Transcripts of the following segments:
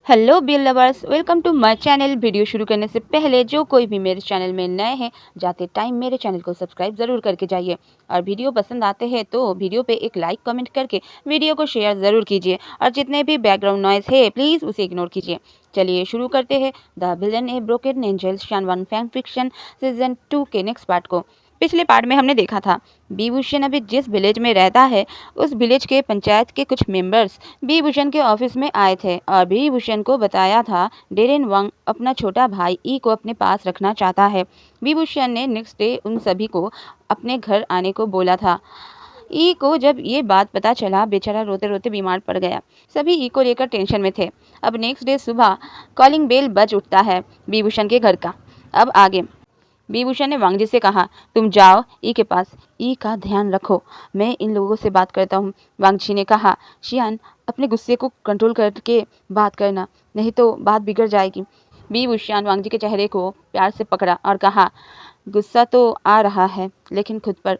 Hello bill lovers, welcome to my channel. Video शुरू करने से पहले जो कोई भी मेरे चैनल में नए हैं जाते टाइम मेरे चैनल को सब्सक्राइब ज़रूर करके जाइए और वीडियो पसंद आते हैं तो वीडियो पे एक लाइक कमेंट करके वीडियो को शेयर ज़रूर कीजिए और जितने भी बैकग्राउंड नॉइज़ है प्लीज़ उसे इग्नोर कीजिए। चलिए शुरू करते हैं the villain a broken angel शानवान फैन फिक्शन सीजन 2 के नेक्स्ट पार्ट को। पिछले पार्ट में हमने देखा था विभूषण अभी जिस विलेज में रहता है उस विलेज के पंचायत के कुछ मेंबर्स विभूषण के ऑफिस में आए थे और विभूषण को बताया था डेरेन वांग अपना छोटा भाई ई को अपने पास रखना चाहता है। विभूषण ने नेक्स्ट डे उन सभी को अपने घर आने को बोला था। ई को जब ये बात पता चला बेचारा रोते रोते बीमार पड़ गया। सभी ई को लेकर टेंशन में थे। अब नेक्स्ट डे सुबह कॉलिंग बेल बज उठता है विभूषण के घर का। अब आगे विभूषण ने वांगजी से कहा, तुम जाओ ई के पास, ई का ध्यान रखो, मैं इन लोगों से बात करता हूँ। वांगजी ने कहा, शियान अपने गुस्से को कंट्रोल करके बात करना, नहीं तो बात बिगड़ जाएगी। विभूषण वांगजी के चेहरे को प्यार से पकड़ा और कहा, गुस्सा तो आ रहा है लेकिन खुद पर,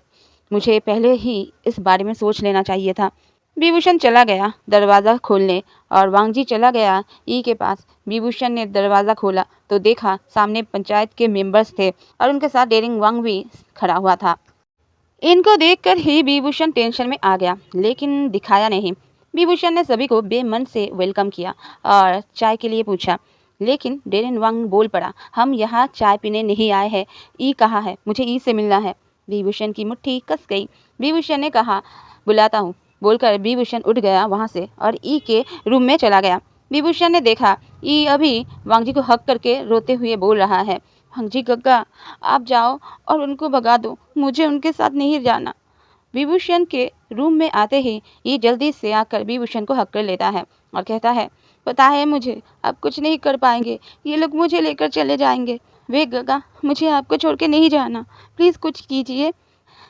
मुझे पहले ही इस बारे में सोच लेना चाहिए था। विभूषण चला गया दरवाज़ा खोलने और वांगजी चला गया ई के पास। विभूषण ने दरवाज़ा खोला तो देखा सामने पंचायत के मेंबर्स थे और उनके साथ डेरिंग वांग भी खड़ा हुआ था। इनको देखकर ही विभूषण टेंशन में आ गया लेकिन दिखाया नहीं। विभूषण ने सभी को बेमन से वेलकम किया और चाय के लिए पूछा, लेकिन डेरिन वांग बोल पड़ा, हम यहाँ चाय पीने नहीं आए हैं, ई कहाँ है, मुझे ई से मिलना है। विभूषण की मुट्ठी कस गई। विभूषण ने कहा, बुलाता हूँ बोलकर विभूषण उठ गया वहाँ से और ई के रूम में चला गया। विभूषण ने देखा ई अभी वांगजी को हक करके रोते हुए बोल रहा है, वांगजी गग्गा आप जाओ और उनको भगा दो, मुझे उनके साथ नहीं जाना। विभूषण के रूम में आते ही ये जल्दी से आकर विभूषण को हक कर लेता है और कहता है, पता है मुझे आप कुछ नहीं कर पाएंगे, ये लोग मुझे लेकर चले जाएंगे। वे गगा मुझे आपको छोड़ के नहीं जाना, प्लीज़ कुछ कीजिए।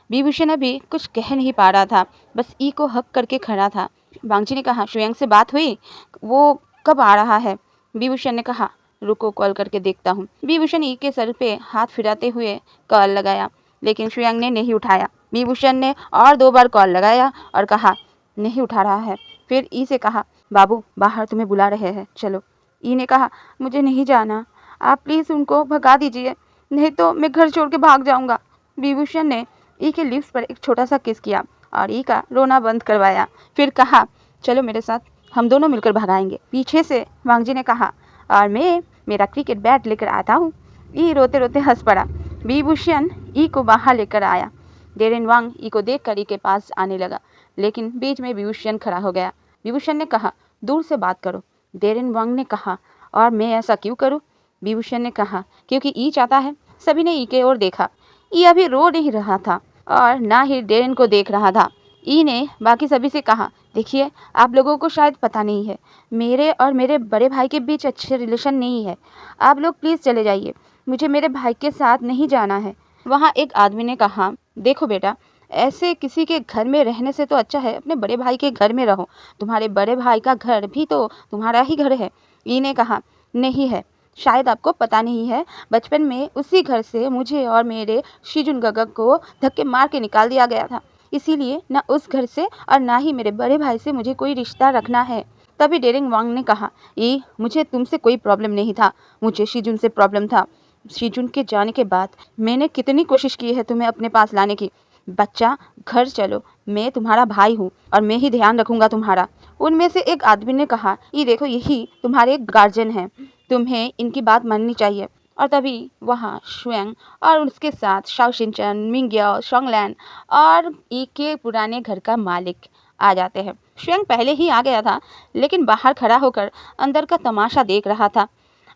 विभूषण अभी कुछ कह नहीं पा रहा था, बस ई को हक करके खड़ा था। वांगजी ने कहा, श्रेयांग से बात हुई, वो कब आ रहा है? विभूषण ने कहा, रुको कॉल करके देखता हूँ। विभूषण ई के सर पे हाथ फिराते हुए कॉल लगाया लेकिन श्रेयांग ने नहीं उठाया। विभूषण ने और 2 बार कॉल लगाया और कहा नहीं उठा रहा है। फिर ई से कहा, बाबू बाहर तुम्हें बुला रहे हैं, चलो। ई ने कहा, मुझे नहीं जाना, आप प्लीज़ उनको भगा दीजिए, नहीं तो मैं घर छोड़ के भाग जाऊंगा। विभूषण ने ई के लिप्स पर एक छोटा सा किस किया और ई का रोना बंद करवाया। फिर कहा, चलो मेरे साथ, हम दोनों मिलकर भगाएंगे। पीछे से वांगजी ने कहा, और मैं मेरा क्रिकेट बैट लेकर आता हूँ। ई रोते रोते हंस पड़ा। विभूषण ई को बाहर लेकर आया। डेरेन वांग ई को देखकर ई के पास आने लगा लेकिन बीच में विभूषण खड़ा हो गया। विभूषण ने कहा, दूर से बात करो। डेरेन वांग ने कहा, और मैं ऐसा क्यों करूं? विभूषण ने कहा, क्योंकि ई चाहता है। सभी ने ई के ओर देखा। ई अभी रो नहीं रहा था और ना ही डेरेन को देख रहा था। ई ने बाकी सभी से कहा, देखिए आप लोगों को शायद पता नहीं है, मेरे और मेरे बड़े भाई के बीच अच्छे रिलेशन नहीं है, आप लोग प्लीज़ चले जाइए, मुझे मेरे भाई के साथ नहीं जाना है। वहाँ एक आदमी ने कहा, देखो बेटा, ऐसे किसी के घर में रहने से तो अच्छा है अपने बड़े भाई के घर में रहो, तुम्हारे बड़े भाई का घर भी तो तुम्हारा ही घर है। ई ने कहा, नहीं है, शायद आपको पता नहीं है, बचपन में उसी घर से मुझे और मेरे शिजुन गगक को धक्के मार के निकाल दिया गया था, इसीलिए न उस घर से और ना ही मेरे बड़े भाई से मुझे कोई रिश्ता रखना है। तभी डेरिंग वांग ने कहा, ई मुझे तुमसे कोई प्रॉब्लम नहीं था, मुझे शिजुन से प्रॉब्लम था। शिजुन के जाने के बाद मैंने कितनी कोशिश की है तुम्हें अपने पास लाने की। बच्चा घर चलो, मैं तुम्हारा भाई हूँ और मैं ही ध्यान रखूंगा तुम्हारा। उनमें से एक आदमी ने कहा, ये देखो यही तुम्हारे गार्जियन हैं, तुम्हें इनकी बात माननी चाहिए। और तभी वहाँ शुएंग और उसके साथ शाओ शिनचन, मिंगियाओ, शोंगलैन और ई के पुराने घर का मालिक आ जाते हैं। शुएंग पहले ही आ गया था लेकिन बाहर खड़ा होकर अंदर का तमाशा देख रहा था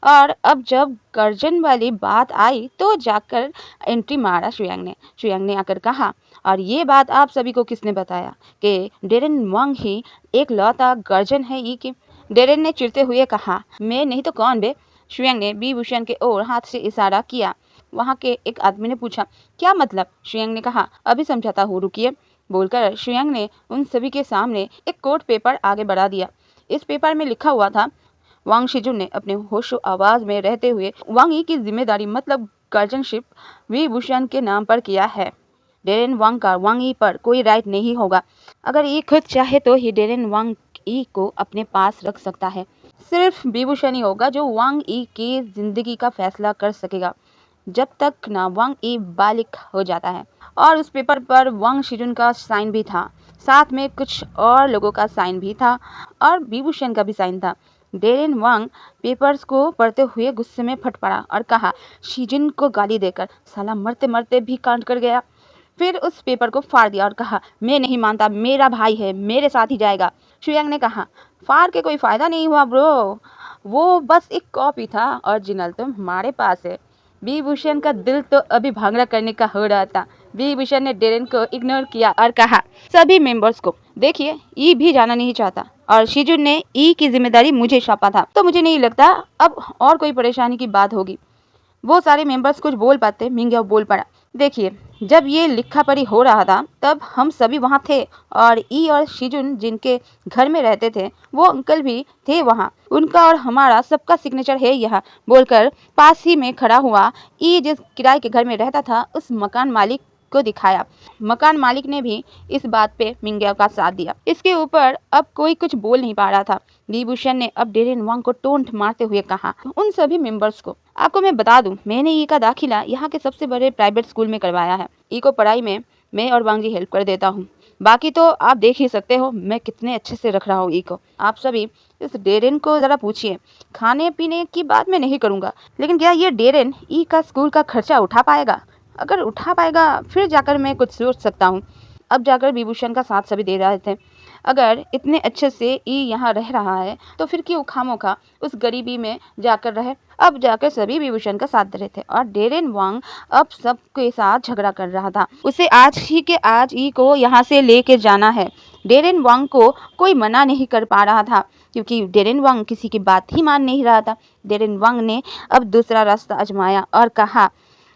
और अब जब गर्जन वाली बात आई तो जाकर एंट्री मारा शुयांग ने आकर कहा, और ये बात आप सभी को किसने बताया कि डेरेन वांग ही एक लौता गर्जन है ई की? डेरेन ने चिढ़ते हुए कहा, मैं नहीं तो कौन बे? शुयांग ने विभूषण के ओर हाथ से इशारा किया। वहाँ के एक आदमी ने पूछा, क्या मतलब? शुयांग ने कहा, अभी समझाता हूँ, रुकिए, बोलकर शुयांग ने उन सभी के सामने एक कोर्ट पेपर आगे बढ़ा दिया। इस पेपर में लिखा हुआ था, वांग शिजुन ने अपने होशो आवाज में रहते हुए वांग ई की जिम्मेदारी मतलब गार्जियनशिप विभूषण के नाम पर किया है। डेरेन वांग का वांग ई पर कोई राइट नहीं होगा। अगर ई खुद चाहे तो ही डेरेन वांग ई को अपने पास रख सकता है। सिर्फ विभूषण ही होगा जो वांग ई की जिंदगी का फैसला कर सकेगा, जब तक ना वांग ई बालिग हो जाता है। और उस पेपर पर वांग शिजुन का साइन भी था, साथ में कुछ और लोगों का साइन भी था और विभूषण का भी साइन था। डेरेन वांग पेपर्स को पढ़ते हुए गुस्से में फट पड़ा और कहा, शिजुन को गाली देकर साला मरते मरते भी कांट कर गया। फिर उस पेपर को फाड़ दिया और कहा, मैं नहीं मानता, मेरा भाई है, मेरे साथ ही जाएगा। शुयांग ने कहा, फाड़ के कोई फायदा नहीं हुआ ब्रो, वो बस एक कॉपी था, ओरिजिनल तो हमारे पास है। विभूषण का दिल तो अभी भांगड़ा करने का हो रहा था। विभूषण ने डेरेन को इग्नोर किया और कहा, सभी मेंबर्स को देखिए, ई भी जाना नहीं चाहता और शिजुन ने ई की जिम्मेदारी मुझे सौंपा था, तो मुझे नहीं लगता अब और कोई परेशानी की बात होगी। वो सारे मेंबर्स कुछ बोल पाते, मिंग्या बोल पड़ा, देखिए, जब ये लिखा पढ़ी हो रहा था तब हम सभी वहाँ थे और ई और शिजुन जिनके घर में रहते थे वो अंकल भी थे वहाँ, उनका और हमारा सबका सिग्नेचर है यहाँ, बोलकर पास ही में खड़ा हुआ ई जिस किराए के घर में रहता था उस मकान मालिक को दिखाया। मकान मालिक ने भी इस बात पे मिंग्या का साथ दिया। इसके ऊपर अब कोई कुछ बोल नहीं पा रहा था। विभूषण ने अब डेरेन वांग को टोंट मारते हुए कहा, उन सभी मेंबर्स को आपको मैं बता दूं, मैंने ई का दाखिला यहाँ के सबसे बड़े प्राइवेट स्कूल में करवाया है। ई को पढ़ाई में मैं और वांग जी हेल्प कर देता हूँ, बाकी तो आप देख ही सकते हो मैं कितने अच्छे से रख रहा हूँ ई को। आप सभी इस डेरेन को जरा पूछिए, खाने पीने की बात मैं नहीं करूँगा, लेकिन क्या ये डेरेन ई का स्कूल का खर्चा उठा पाएगा? अगर उठा पाएगा फिर जाकर मैं कुछ सोच सकता हूँ। अब जाकर विभूषण का साथ सभी दे रहे थे। अगर इतने अच्छे से ई यहाँ रह रहा है तो फिर क्यों खामोखा उस गरीबी में जाकर रहे। अब जाकर सभी विभूषण का साथ दे रहे थे और डेरेन वांग अब सबके साथ झगड़ा कर रहा था। उसे आज ही के आज ई को यहाँ से लेके जाना है। डेरेन वांग को कोई मना नहीं कर पा रहा था क्योंकि डेरेन वांग किसी की बात ही मान नहीं रहा था। डेरेन वांग ने अब दूसरा रास्ता आजमाया और कहा,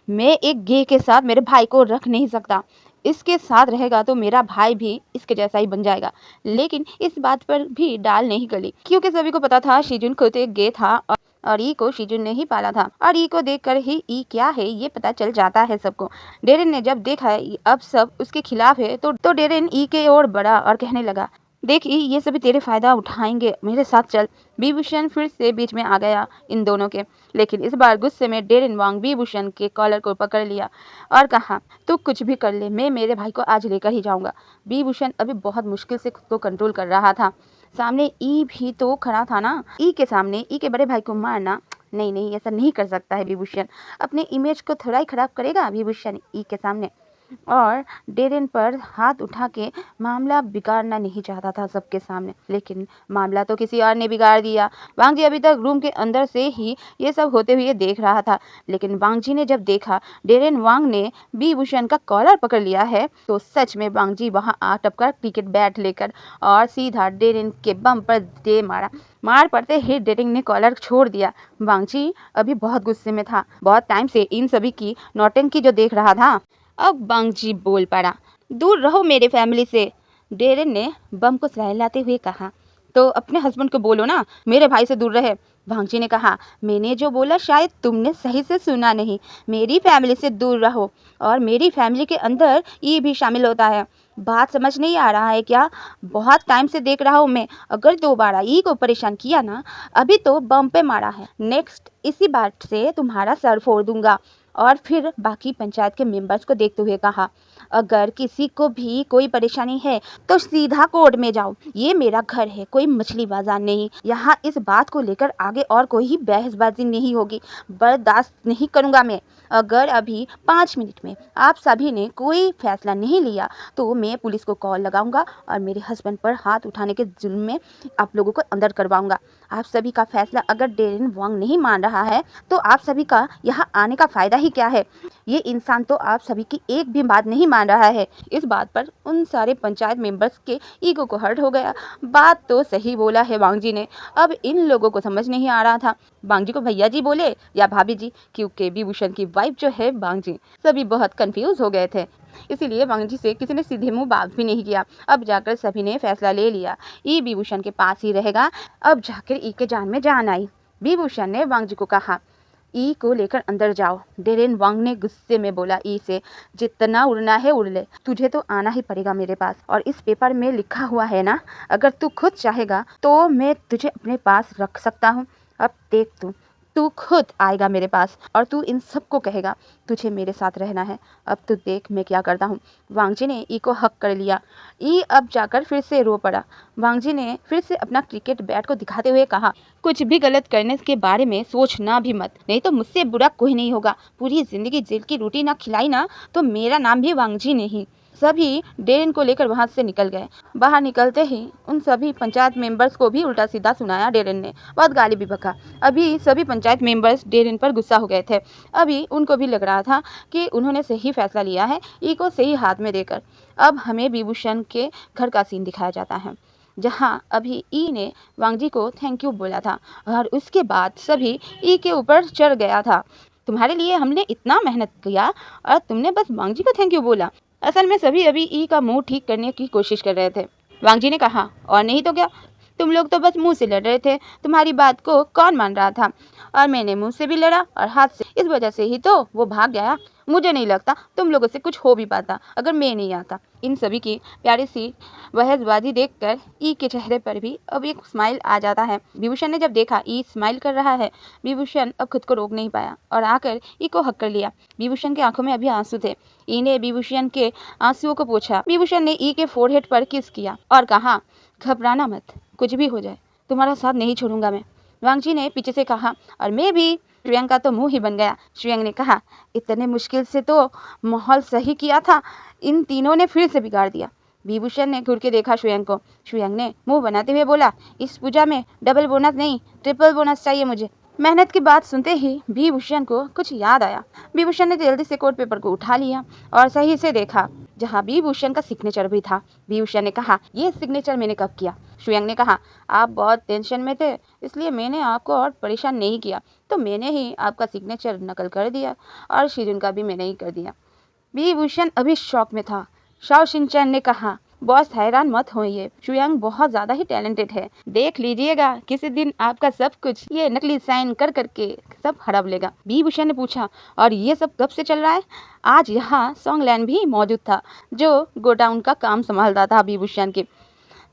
मैं एक गे के साथ मेरे भाई को रख नहीं सकता, इसके साथ रहेगा तो मेरा भाई भी इसके जैसा ही बन जाएगा। लेकिन इस बात पर भी डाल नहीं गली क्योंकि सभी को पता था शिजुन खुद एक गे था और ई को शिजुन ने ही पाला था और ई को देखकर ही ई क्या है ये पता चल जाता है सबको। डेरेन ने जब देखा अब सब उसके खिलाफ है तो डेरेन ई के ओर बढ़ा और कहने लगा, देख ई ये सभी तेरे फायदा उठाएंगे, मेरे साथ चल। विभूषण फिर से बीच में आ गया इन दोनों के, लेकिन इस बार गुस्से में डेरेन वांग विभूषण के कॉलर को पकड़ लिया और कहा, तू कुछ भी कर ले, मैं मेरे भाई को आज लेकर ही जाऊंगा। विभूषण अभी बहुत मुश्किल से खुद को कंट्रोल कर रहा था। सामने ई भी तो खड़ा था ना, ई के सामने ई के बड़े भाई को मारना, नहीं नहीं ऐसा नहीं कर सकता है विभूषण, अपने इमेज को थोड़ा ही खराब करेगा विभूषण ई के सामने। और डेरेन पर हाथ उठा के मामला बिगाड़ना नहीं चाहता था सबके सामने, लेकिन मामला तो किसी और ने बिगाड़ दिया। वांग जी अभी तक रूम के अंदर से ही ये सब होते हुए देख रहा था, लेकिन वांग जी ने जब देखा डेरेन वांग ने विभूषण का कॉलर पकड़ लिया है तो सच में वांग जी वहां आ टपका क्रिकेट बैट लेकर और सीधा डेरेन के बम पर दे मारा। मार पड़ते ही डेरेन ने कॉलर छोड़ दिया। वांग जी अभी बहुत गुस्से में था, बहुत टाइम से इन सभी की नौटंकी जो देख रहा था। अब वांग जी बोल पड़ा, दूर रहो मेरे फैमिली से। डेरेन ने बम को सहलाते हुए कहा, तो अपने हस्बैंड को बोलो ना मेरे भाई से दूर रहे। वांग जी ने कहा, मैंने जो बोला शायद तुमने सही से सुना नहीं, मेरी फैमिली से दूर रहो और मेरी फैमिली के अंदर ये भी शामिल होता है। बात समझ नहीं आ रहा है क्या? बहुत टाइम से देख रहा हूँ मैं, अगर दोबारा ई को परेशान किया ना, अभी तो बम पे मारा है, नेक्स्ट इसी बात से तुम्हारा सर फोड़ दूंगा। और फिर बाकी पंचायत के मेंबर्स को देखते हुए कहा, अगर किसी को भी कोई परेशानी है तो सीधा कोर्ट में जाओ, ये मेरा घर है, कोई मछली बाजार नहीं। यहाँ इस बात को लेकर आगे और कोई ही बहसबाजी नहीं होगी, बर्दाश्त नहीं करूँगा मैं। अगर अभी 5 मिनट में आप सभी ने कोई फैसला नहीं लिया तो मैं पुलिस को कॉल लगाऊंगा और मेरे हस्बैंड पर हाथ उठाने के जुल्म में आप लोगों को अंदर करवाऊंगा। आप सभी का फैसला अगर डेरेन वांग नहीं मान रहा है तो आप सभी का यहाँ आने का फायदा ही क्या है? ये इंसान तो आप सभी की एक भी बात नहीं मान रहा है। इस बात पर उन सारे पंचायत मेंबर्स के ईगो को हर्ट हो गया। बात तो सही बोला है वांग जी ने, अब इन लोगों को समझ नहीं आ रहा था वांग जी को भैया जी बोले या भाभी जी, क्योंकि विभूषण की वाइफ जो है वांग जी। सभी बहुत कंफ्यूज हो गए थे, इसीलिए वांग जी से किसी ने सीधे मुंह बात भी नहीं किया। अब जाकर सभी ने फैसला ले लिया, ई विभूषण के पास ही रहेगा। अब जाकर ई के जान में जान आई। विभूषण ने वांग जी को कहा, ई को लेकर अंदर जाओ। डेरेन वांग ने गुस्से में बोला ई से, जितना उड़ना है उड़ ले, तुझे तो आना ही पड़ेगा मेरे पास। और इस पेपर में लिखा हुआ है ना, अगर तू खुद चाहेगा तो मैं तुझे अपने पास रख सकता हूँ। अब देख तू खुद आएगा मेरे पास और तू इन सबको कहेगा तुझे मेरे साथ रहना है। अब तू देख मैं क्या करता हूँ। वांगजी ने ई को हक कर लिया। ई अब जाकर फिर से रो पड़ा। वांगजी ने फिर से अपना क्रिकेट बैट को दिखाते हुए कहा, कुछ भी गलत करने के बारे में सोचना भी मत, नहीं तो मुझसे बुरा कोई नहीं होगा। पूरी जिंदगी जेल की रोटी ना खिलाई ना तो मेरा नाम भी वांगजी नहीं। सभी डेरेन को लेकर वहां से निकल गए। बाहर निकलते ही उन सभी पंचायत मेंबर्स को भी उल्टा सीधा सुनाया डेरेन ने, बहुत गाली भी बका। अभी सभी पंचायत मेंबर्स डेरेन पर गुस्सा हो गए थे। अभी उनको भी लग रहा था कि उन्होंने सही फैसला लिया है ई को सही हाथ में देकर। अब हमें विभूषण के घर का सीन दिखाया जाता है, जहां अभी ई ने वांगजी को थैंक यू बोला था और उसके बाद सभी ई के ऊपर चढ़ गया था। तुम्हारे लिए हमने इतना मेहनत किया और तुमने बस वांगजी को थैंक यू बोला। असल में सभी अभी ई का मुंह ठीक करने की कोशिश कर रहे थे। वांगजी ने कहा, और नहीं तो क्या, तुम लोग तो बस मुंह से लड़ रहे थे, तुम्हारी बात को कौन मान रहा था। और मैंने मुंह से भी लड़ा और हाथ से, इस वजह से ही तो वो भाग गया। मुझे नहीं लगता तुम लोगों से कुछ हो भी पाता अगर मैं नहीं आता। इन सभी की प्यारी सी बहसबाजी देखकर ई के चेहरे पर भी अब एक स्माइल आ जाता है। विभूषण ने जब देखा ई स्माइल कर रहा है, विभूषण अब खुद को रोक नहीं पाया और आकर ई को हक कर लिया। विभूषण के आंखों में अभी आंसू थे। ई ने विभूषण के आंसुओं को पोंछा। विभूषण ने ई के फोरहेड पर किस किया और कहा, घबराना मत, कुछ भी हो जाए तुम्हारा साथ नहीं छोड़ूंगा मैं। वांगजी ने पीछे से कहा, और मैं भी। श्रेयांग का तो मुंह ही बन गया। श्रेयांग ने कहा, इतने मुश्किल से तो माहौल सही किया था, इन तीनों ने फिर से बिगाड़ दिया। विभूषण ने घूर के देखा श्रेयांग को। श्रेयांग ने मुंह बनाते हुए बोला, इस पूजा में डबल बोनस नहीं, ट्रिपल बोनस चाहिए मुझे। मेहनत की बात सुनते ही विभूषण को कुछ याद आया। विभूषण ने जल्दी से कोर्ट पेपर को उठा लिया और सही से देखा, जहाँ विभूषण का सिग्नेचर भी था। विभूषण ने कहा, ये सिग्नेचर मैंने कब किया। श्रेयांग ने कहा, आप बहुत टेंशन में थे इसलिए मैंने आपको और परेशान नहीं किया, तो मैंने ही आपका सिग्नेचर नकल कर दिया और शिजुन का भी मैंने ही कर दिया। विभूषण अभी शॉक में था। शाओ शिनचैन ने कहा, बॉस हैरान मत होइए, श्रेयांग बहुत ज्यादा ही टैलेंटेड है, देख लीजिएगा किसी दिन आपका सब कुछ ये नकली साइन कर करके सब हड़प लेगा। विभूषण ने पूछा, और ये सब कब से चल रहा है। आज यहाँ सॉन्गलैंड भी मौजूद था जो गोडाउन का काम संभालता था विभूषण के।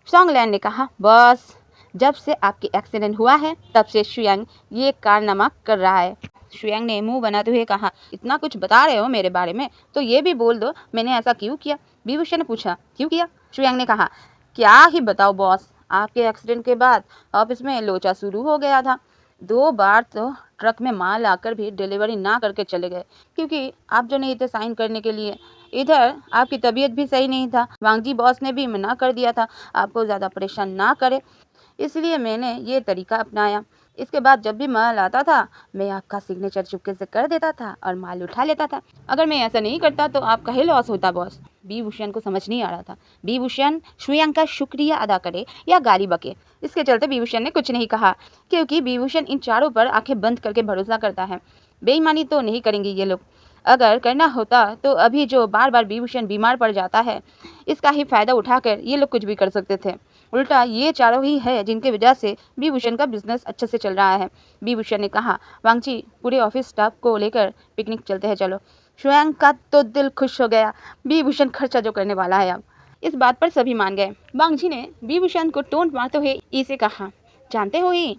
सॉन्गलैंड ने कहा, बॉस जब से आपकी एक्सीडेंट हुआ है तब से श्रेयांग ये कारनामा कर रहा है। श्रेयांग ने मुंह बनाते हुए कहा, इतना कुछ बता रहे हो मेरे बारे में तो ये भी बोल दो मैंने ऐसा क्यों किया। विभूषण ने पूछा, क्यों किया। श्रेयांग ने कहा, क्या ही बताओ बॉस, आपके एक्सीडेंट के बाद ऑफिस में लोचा शुरू हो गया था। 2 बार तो ट्रक में माल आकर भी डिलीवरी ना करके चले गए, क्योंकि आप जो नहीं थे साइन करने के लिए। इधर आपकी तबीयत भी सही नहीं था, वांगजी बॉस ने भी मना कर दिया था आपको ज़्यादा परेशान ना करे, इसलिए मैंने ये तरीका अपनाया। इसके बाद जब भी माल आता था मैं आपका सिग्नेचर चुपके से कर देता था और माल उठा लेता था। अगर मैं ऐसा नहीं करता तो आपका ही लॉस होता बॉस। विभूषण को समझ नहीं आ रहा था विभूषण श्रेयांग का शुक्रिया अदा करे या गाली बके। इसके चलते विभूषण ने कुछ नहीं कहा, क्योंकि विभूषण इन चारों पर आंखें बंद करके भरोसा करता है। बेईमानी तो नहीं करेंगे ये लोग। अगर करना होता तो अभी जो बार बार विभूषण बीमार पड़ जाता है इसका ही फायदा उठाकर ये लोग कुछ भी कर सकते थे। उल्टा ये चारों ही है जिनके वजह से विभूषण का बिजनेस अच्छे से चल रहा है। विभूषण ने कहा, वांगजी पूरे ऑफिस स्टाफ को लेकर पिकनिक चलते हैं चलो। श्रेयांग का तो दिल खुश हो गया, विभूषण खर्चा जो करने वाला है अब। इस बात पर सभी मान गए। वांगजी ने विभूषण को टोंट मारते हुए इसे कहा, जानते हो ये,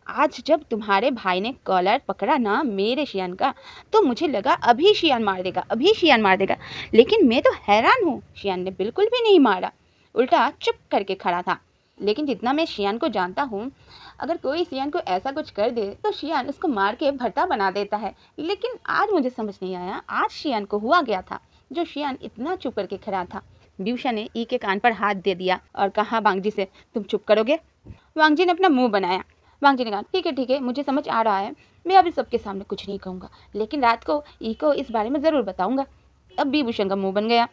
आज जब तुम्हारे भाई ने कॉलर पकड़ा ना मेरे शियान का तो मुझे लगा अभी शियान मार देगा, अभी शियान मार देगा, लेकिन मैं तो हैरान हूँ, शियान ने बिल्कुल भी नहीं मारा, उल्टा चुप करके खड़ा था। लेकिन जितना मैं शियान को जानता हूँ, अगर कोई शियान को ऐसा कुछ कर दे तो शियान उसको मार के भरता बना देता है। लेकिन आज मुझे समझ नहीं आया आज शियान को हुआ गया था जो शियान इतना चुप करके खड़ा था। विभूषण ने ई के कान पर हाथ दे दिया और कहा वांगजी से, तुम चुप करोगे। वांगजी ने अपना मुंह बनाया। वांगजी ने कहा, ठीक है मुझे समझ आ रहा है, मैं अभी सबके सामने कुछ नहीं कहूँगा, लेकिन रात को ई को इस बारे में ज़रूर बताऊँगा। अब विभूषण का मुंह बन गया।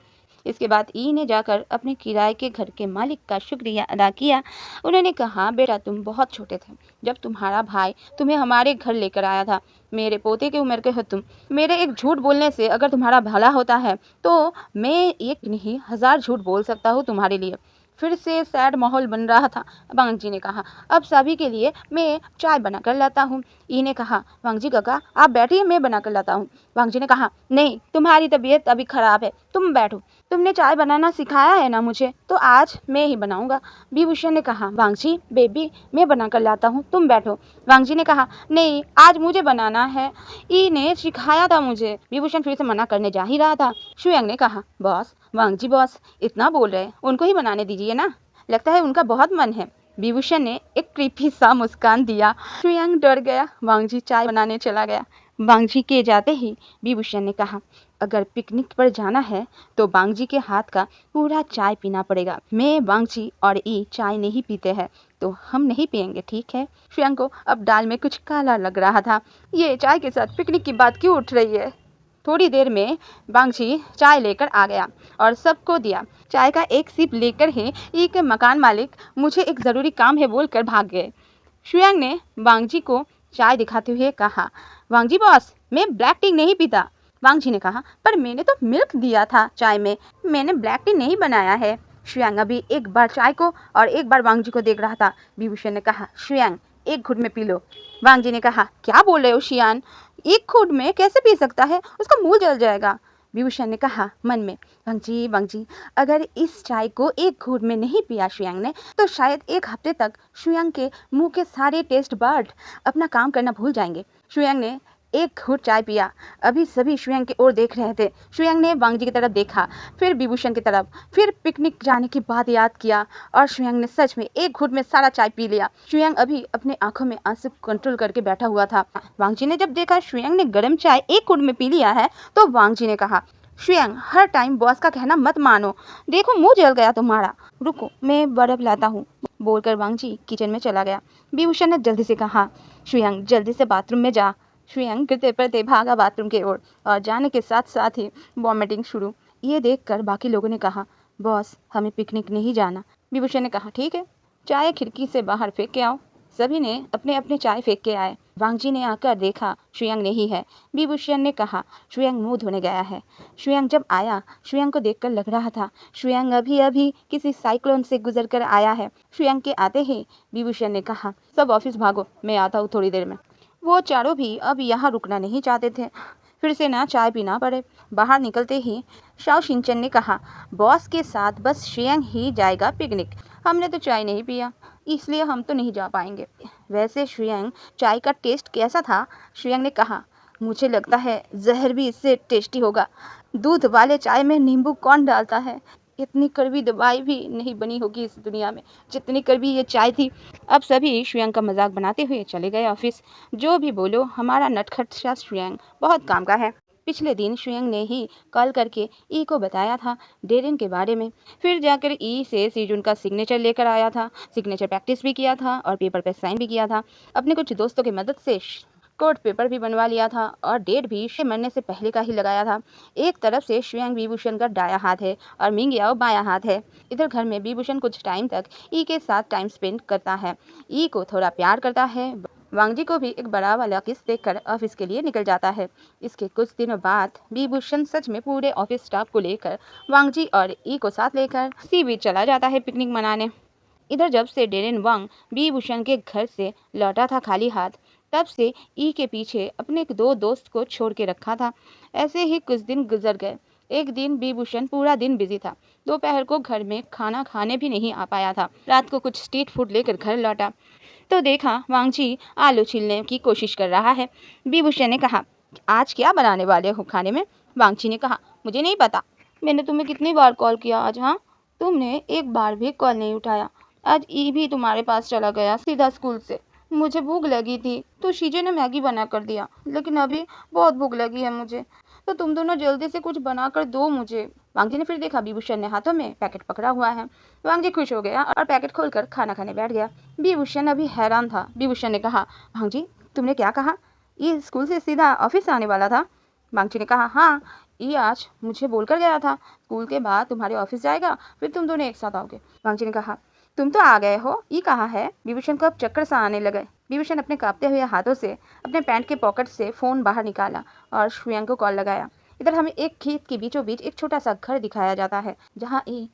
इसके बाद ई ने जाकर अपने किराए के घर के मालिक का शुक्रिया अदा किया। उन्होंने कहा, बेटा तुम बहुत छोटे थे जब तुम्हारा भाई तुम्हें हमारे घर लेकर आया था, मेरे पोते की उम्र के हो तुम। मेरे एक झूठ बोलने से अगर तुम्हारा भला होता है तो मैं एक नहीं 1000 झूठ बोल सकता हूँ तुम्हारे लिए, फिर से सैड माहौल बन रहा था। वांग जी ने कहा, अब सभी के लिए मैं चाय बना कर लाता हूँ। ई ने कहा, वांग जी काका आप बैठिए, मैं बना कर लाता हूँ। वांग जी ने कहा, नहीं, तुम्हारी तबीयत अभी खराब है, तुम बैठो। तुमने चाय बनाना सिखाया है ना मुझे, तो आज मैं ही बनाऊंगा। विभूषण ने कहा, वांग जी बेबी मैं बना कर लाता हूँ, तुम बैठो। वांग जी ने कहा, नहीं आज मुझे बनाना है, ई ने सिखाया था मुझे। विभूषण फिर से मना करने जा ही रहा था। शुयांग ने कहा, बॉस, वांग जी बॉस इतना बोल रहे हैं, उनको ही बनाने दीजिए ना, लगता है उनका बहुत मन है। विभूषण ने एक क्रीपी सा मुस्कान दिया। शुयांग डर गया। वांग जी चाय बनाने चला गया। वांग जी के जाते ही विभूषण ने कहा, अगर पिकनिक पर जाना है तो वांग जी के हाथ का पूरा चाय पीना पड़ेगा। मैं, वांग जी और ई चाय नहीं पीते हैं तो हम नहीं पियेंगे, ठीक है। शुयांग को अब दाल में कुछ काला लग रहा था। ये चाय के साथ पिकनिक की बात क्यों उठ रही है। थोड़ी देर में वांग जी चाय लेकर आ गया और सबको दिया। चाय का एक सिप लेकर ही एक मकान मालिक मुझे एक ज़रूरी काम है बोलकर भाग गए। शुयांग ने वांग जी को चाय दिखाते हुए कहा, वांग जी बॉस मैं ब्लैक टी नहीं पीता। वांग जी ने कहा, पर मैंने तो मिल्क दिया था चाय में, मैंने ब्लैक टी नहीं बनाया है। शुयांग अभी एक बार चाय को और एक बार वांग जी को देख रहा था। विभूषण ने कहा, शुयांग एक घुट में पी लो। वांग जी ने कहा, क्या बोल रहे हो शियान, एक घूंट में कैसे पी सकता है, उसका मुंह जल जाएगा। विभूषण ने कहा मन में, वांग जी अगर इस चाय को एक घूंट में नहीं पिया शुयांग ने तो शायद एक हफ्ते तक शुयांग के मुंह के सारे टेस्ट बर्ड अपना काम करना भूल जाएंगे। शुयांग ने एक घूंट चाय पिया। अभी सभी शुयांग की ओर देख रहे थे। शुयांग ने वांग जी की तरफ देखा, फिर विभूषण की तरफ, फिर पिकनिक जाने की बात याद किया और शुयांग ने सच में एक घूंट में सारा चाय पी लिया। शुयांग अभी अपने आंखों में आंसू कंट्रोल करके बैठा हुआ था। वांग जी ने जब देखा शुयांग ने गर्म चाय एक घूंट में पी लिया है तो वांग जी ने कहा, शुयांग हर टाइम बॉस का कहना मत मानो, देखो मुंह जल गया तुम्हारा, रुको मैं बर्फ लाता हूँ। बोलकर वांग जी किचन में चला गया। विभूषण ने जल्दी से कहा, शुयांग जल्दी से बाथरूम में जा। शुयांग गिरते पड़ते भागा बाथरूम की ओर और जाने के साथ साथ ही वॉमिटिंग शुरू। ये देखकर बाकी लोगों ने कहा, बॉस हमें पिकनिक नहीं जाना। विभूषण ने कहा, ठीक है, चाय खिड़की से बाहर फेंक के आओ। सभी ने अपने अपने चाय फेंक के आए। वांग जी ने आकर देखा शुयांग नहीं है। विभूषण ने कहा, शुयांग मुंह धोने गया है। शुयांग जब आया, शुयांग को देखकर लग रहा था शुयांग अभी अभी किसी साइक्लोन से गुजर कर आया है। शुयांग के आते ही विभूषण ने कहा, सब ऑफिस भागो, मैं आता हूँ थोड़ी देर में। वो चारों भी अब यहाँ रुकना नहीं चाहते थे, फिर से ना चाय पीना पड़े। बाहर निकलते ही शाओ शिनचन ने कहा, बॉस के साथ बस शुयांग ही जाएगा पिकनिक, हमने तो चाय नहीं पिया इसलिए हम तो नहीं जा पाएंगे। वैसे शुयांग चाय का टेस्ट कैसा था? शुयांग ने कहा, मुझे लगता है जहर भी इससे टेस्टी होगा। दूध वाले चाय में नींबू कौन डालता है? इतनी कड़वी दवाई भी नहीं बनी होगी इस दुनिया में जितनी कड़वी ये चाय थी। अब सभी शुयांग का मजाक बनाते हुए चले गए ऑफिस। जो भी बोलो, हमारा नटखट सा शुयांग बहुत काम का है। पिछले दिन शुयांग ने ही कॉल करके ई को बताया था डेरिन के बारे में। फिर जाकर ई से सीजुन का सिग्नेचर लेकर आया था। सिग्नेचर प्रैक्टिस भी किया था और पेपर पे साइन भी किया था। अपने कुछ दोस्तों की मदद से कोर्ट पेपर भी बनवा लिया था और डेट भी मरने से पहले का ही लगाया था। एक तरफ से शुयांग विभूषण का दाया हाथ है और मिंगयाओ बाया हाथ है। इधर घर में विभूषण कुछ टाइम तक ई के साथ टाइम स्पेंड करता है, ई को थोड़ा प्यार करता है। वांग जी को भी एक बड़ा वाला किस देखकर ऑफिस के लिए निकल जाता है। इसके कुछ दिनों बाद विभूषण सच में पूरे ऑफिस स्टाफ को लेकर वांग जी और ई को साथ लेकर सी बीच चला जाता है पिकनिक मनाने। इधर जब से डेरेन वांग विभूषण के घर से लौटा था खाली हाथ, तब से ई के पीछे अपने दो दोस्त को छोड़ के रखा था। ऐसे ही कुछ दिन गुजर गए। एक दिन विभूषण पूरा दिन बिजी था। दोपहर को घर में खाना खाने भी नहीं आ पाया था। रात को कुछ स्ट्रीट फूड लेकर घर लौटा तो देखा वांग जी आलू छीलने की कोशिश कर रहा है। विभूषण ने कहा, आज क्या बनाने वाले हो खाने में? वांग जी ने कहा, मुझे नहीं पता, मैंने तुम्हें कितनी बार कॉल किया आज? हाँ, तुमने एक बार भी कॉल नहीं उठाया। आज ई भी तुम्हारे पास चला गया सीधा स्कूल से। मुझे भूख लगी थी तो शीजे ने मैगी बना कर दिया, लेकिन अभी बहुत भूख लगी है मुझे, तो तुम दोनों जल्दी से कुछ बना कर दो मुझे। वांग जी ने फिर देखा विभूषण ने हाथों में पैकेट पकड़ा हुआ है। वांग जी खुश हो गया और पैकेट खोलकर खाना खाने बैठ गया। विभूषण अभी हैरान था। विभूषण ने कहा, वांग जी तुमने क्या कहा? ये स्कूल से सीधा ऑफिस आने वाला था? वांग जी ने कहा, हाँ, ये आज मुझे बोलकर गया था स्कूल के बाद तुम्हारे ऑफिस जाएगा, फिर तुम दोनों एक साथ आओगे। वांग जी ने कहा, तुम तो आ गए हो, ये कहाँ है? विभूषण को अब चक्कर सा आने लगे। विभूषण अपने कांपते हुए हाथों से अपने पैंट के पॉकेट से फोन बाहर निकाला और शुयांग को कॉल लगाया। इधर हमें एक खेत के बीचों बीच एक छोटा सा घर दिखाया जाता है जहाँ ई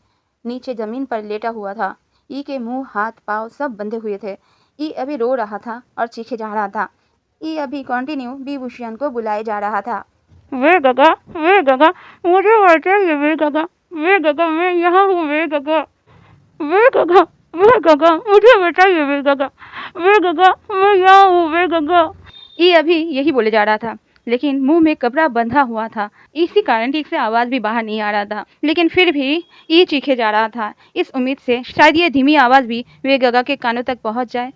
नीचे ज़मीन पर लेटा हुआ था। ई के मुंह, हाथ, पाँव सब बंधे हुए थे। ई अभी रो रहा था और चीखे जा रहा था। ई अभी कंटिन्यू विभूषण को बुलाए जा रहा था। वे गगा, मुझे बताइए वे गगा, मैं यहाँ हूँ वे गगा, वे गगा, वे गगा, मुझे बताइए वे गगा, मैं यहाँ हूँ वे गगा। ई अभी यही बोले जा रहा था, लेकिन मुंह में कपड़ा बंधा हुआ था। इसी कारण ठीक से आवाज़ भी बाहर नहीं आ रहा था, लेकिन फिर भी ई चीखे जा रहा था, इस उम्मीद से शायद ये धीमी आवाज़ भी वे गगा के कानों तक पहुंच जाए।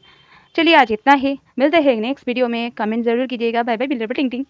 चलिए आज इतना ही, मिलते हैं नेक्स्ट वीडियो में। कमेंट ज़रूर कीजिएगा। बाय बाय, बिल्डर टिंग टिंग।